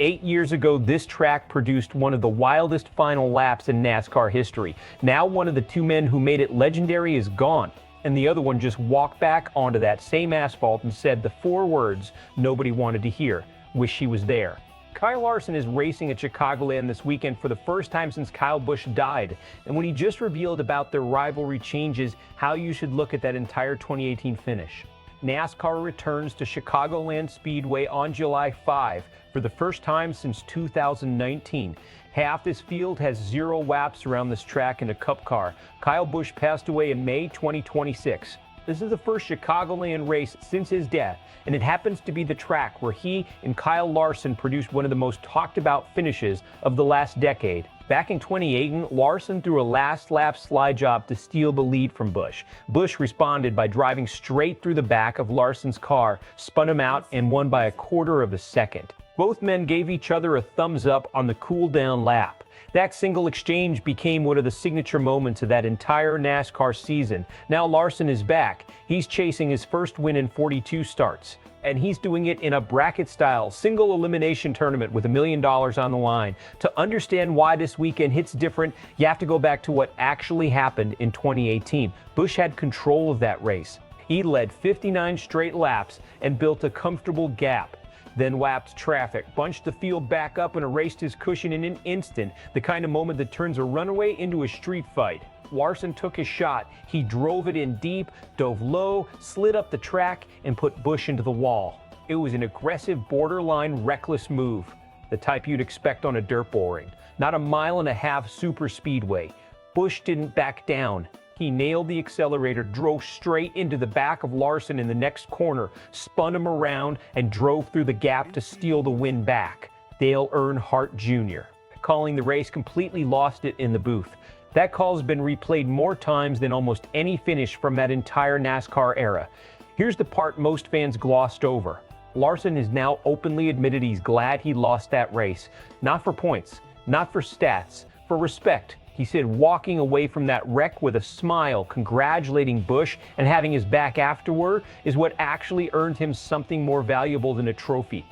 8 years ago, this track produced one of the wildest final laps in NASCAR history. Now one of the two men who made it legendary is gone, and the other one just walked back onto that same asphalt and said the 4 words nobody wanted to hear: wish he was there. Kyle Larson is racing at Chicagoland this weekend for the first time since Kyle Busch died, and when he just revealed about their rivalry changes how you should look at that entire 2018 finish. NASCAR returns to Chicagoland Speedway on July 5 for the first time since 2019. Half this field has 0 laps around this track in a Cup car. Kyle Busch passed away in May 2026. This is the first Chicagoland race since his death, and it happens to be the track where he and Kyle Larson produced one of the most talked about finishes of the last decade. Back in 2018, Larson threw a last lap slide job to steal the lead from Busch. Busch responded by driving straight through the back of Larson's car, spun him out, and won by 1/4 of a second. Both men gave each other a thumbs up on the cool down lap. That single exchange became one of the signature moments of that entire NASCAR season. Now Larson is back. He's chasing his first win in 42 starts. And he's doing it in a bracket-style, single-elimination tournament with $1 million on the line. To understand why this weekend hits different, you have to go back to what actually happened in 2018. Busch had control of that race. He led 59 straight laps and built a comfortable gap. Then lapped traffic, bunched the field back up, and erased his cushion in an instant, the kind of moment that turns a runaway into a street fight. Larson took his shot. He drove it in deep, dove low, slid up the track, and put Busch into the wall. It was an aggressive, borderline reckless move, the type you'd expect on a dirt bull ring, not a 1.5 mile super speedway. Busch didn't back down. He nailed the accelerator, drove straight into the back of Larson in the next corner, spun him around, and drove through the gap to steal the win back. Dale Earnhardt Jr. calling the race completely lost it in the booth. That call has been replayed more times than almost any finish from that entire NASCAR era. Here's the part most fans glossed over. Larson has now openly admitted he's glad he lost that race. Not for points, not for stats, for respect. He said walking away from that wreck with a smile, congratulating Busch and having his back afterward is what actually earned him something more valuable than a trophy: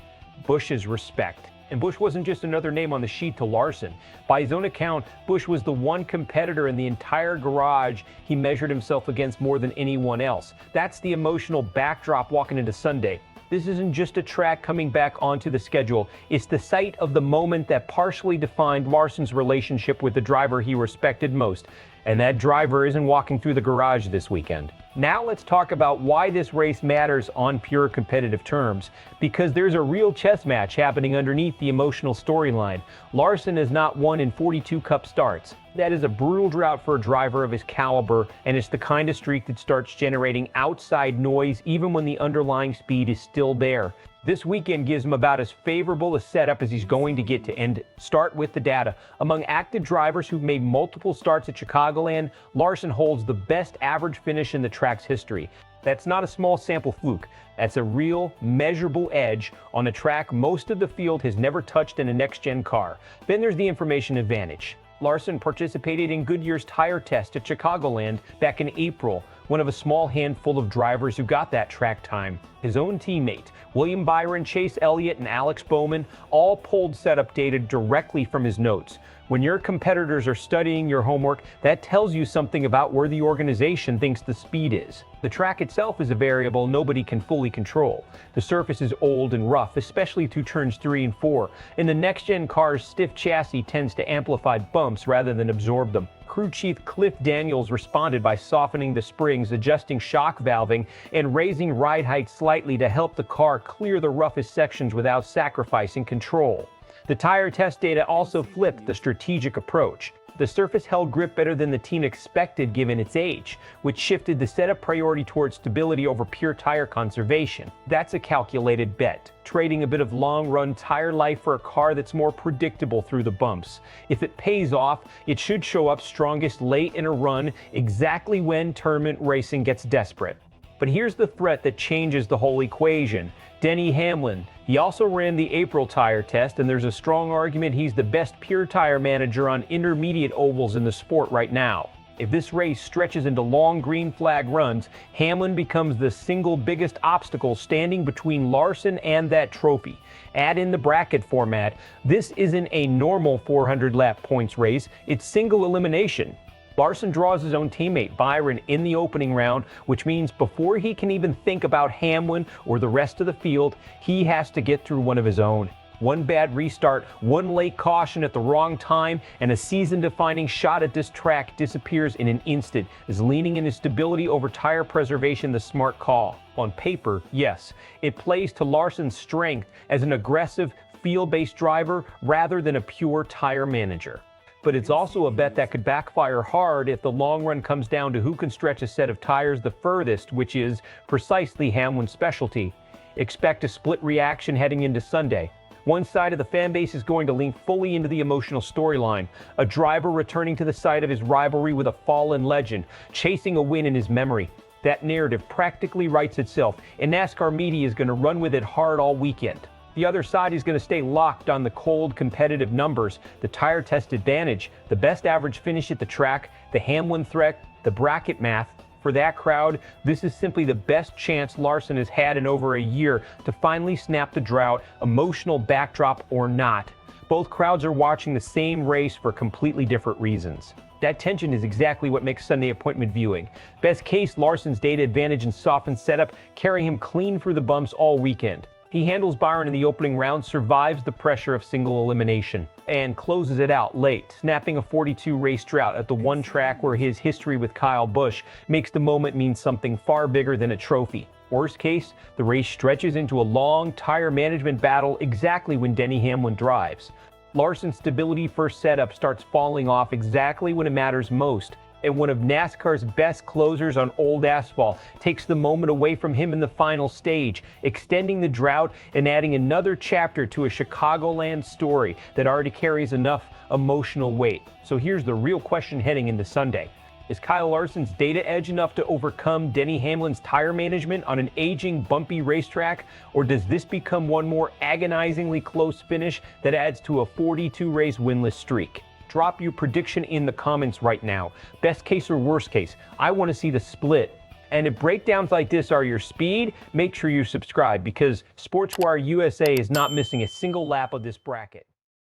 Busch's respect. And Busch wasn't just another name on the sheet to Larson. By his own account, Busch was the one competitor in the entire garage he measured himself against more than anyone else. That's the emotional backdrop walking into Sunday. This isn't just a track coming back onto the schedule. It's the site of the moment that partially defined Larson's relationship with the driver he respected most. And that driver isn't walking through the garage this weekend. Now let's talk about why this race matters on pure competitive terms. Because there's a real chess match happening underneath the emotional storyline. Larson has not won in 42 Cup starts. That is a brutal drought for a driver of his caliber, and it's the kind of streak that starts generating outside noise even when the underlying speed is still there. This weekend gives him about as favorable a setup as he's going to get to end. Start with the data. Among active drivers who've made multiple starts at Chicagoland, Larson holds the best average finish in the track's history. That's not a small sample fluke. That's a real, measurable edge on a track most of the field has never touched in a next-gen car. Then there's the information advantage. Larson participated in Goodyear's tire test at Chicagoland back in April, one of a small handful of drivers who got that track time. His own teammate, William Byron, Chase Elliott, and Alex Bowman all pulled setup data directly from his notes. When your competitors are studying your homework, that tells you something about where the organization thinks the speed is. The track itself is a variable nobody can fully control. The surface is old and rough, especially through turns 3 and 4. In the next-gen car's stiff chassis tends to amplify bumps rather than absorb them. Crew Chief Cliff Daniels responded by softening the springs, adjusting shock valving, and raising ride height slightly to help the car clear the roughest sections without sacrificing control. The tire test data also flipped the strategic approach. The surface held grip better than the team expected given its age, which shifted the setup priority towards stability over pure tire conservation. That's a calculated bet, trading a bit of long-run tire life for a car that's more predictable through the bumps. If it pays off, it should show up strongest late in a run, exactly when tournament racing gets desperate. But here's the threat that changes the whole equation. Denny Hamlin. He also ran the April tire test, and there's a strong argument he's the best pure tire manager on intermediate ovals in the sport right now. If this race stretches into long green flag runs, Hamlin becomes the single biggest obstacle standing between Larson and that trophy. Add in the bracket format. This isn't a normal 400-lap points race, it's single elimination. Larson draws his own teammate Byron in the opening round, which means before he can even think about Hamlin or the rest of the field, he has to get through one of his own. One bad restart, one late caution at the wrong time, and a season-defining shot at this track disappears in an instant. Is leaning in his stability over tire preservation the smart call? On paper, yes. It plays to Larson's strength as an aggressive, field-based driver rather than a pure tire manager. But it's also a bet that could backfire hard if the long run comes down to who can stretch a set of tires the furthest, which is precisely Hamlin's specialty. Expect a split reaction heading into Sunday. One side of the fan base is going to lean fully into the emotional storyline. A driver returning to the site of his rivalry with a fallen legend, chasing a win in his memory. That narrative practically writes itself, and NASCAR media is going to run with it hard all weekend. The other side is going to stay locked on the cold, competitive numbers, the tire test advantage, the best average finish at the track, the Hamlin threat, the bracket math. For that crowd, this is simply the best chance Larson has had in over a year to finally snap the drought, emotional backdrop or not. Both crowds are watching the same race for completely different reasons. That tension is exactly what makes Sunday appointment viewing. Best case, Larson's data advantage and softened setup carry him clean through the bumps all weekend. He handles Byron in the opening round, survives the pressure of single elimination, and closes it out late, snapping a 42-race drought at the one track where his history with Kyle Busch makes the moment mean something far bigger than a trophy. Worst case, the race stretches into a long tire management battle exactly when Denny Hamlin drives. Larson's stability first setup starts falling off exactly when it matters most, and one of NASCAR's best closers on old asphalt takes the moment away from him in the final stage, extending the drought and adding another chapter to a Chicagoland story that already carries enough emotional weight. So here's the real question heading into Sunday. Is Kyle Larson's data edge enough to overcome Denny Hamlin's tire management on an aging, bumpy racetrack? Or does this become one more agonizingly close finish that adds to a 42-race winless streak? Drop your prediction in the comments right now. Best case or worst case. I want to see the split. And if breakdowns like this are your speed, make sure you subscribe because SportsWire USA is not missing a single lap of this bracket.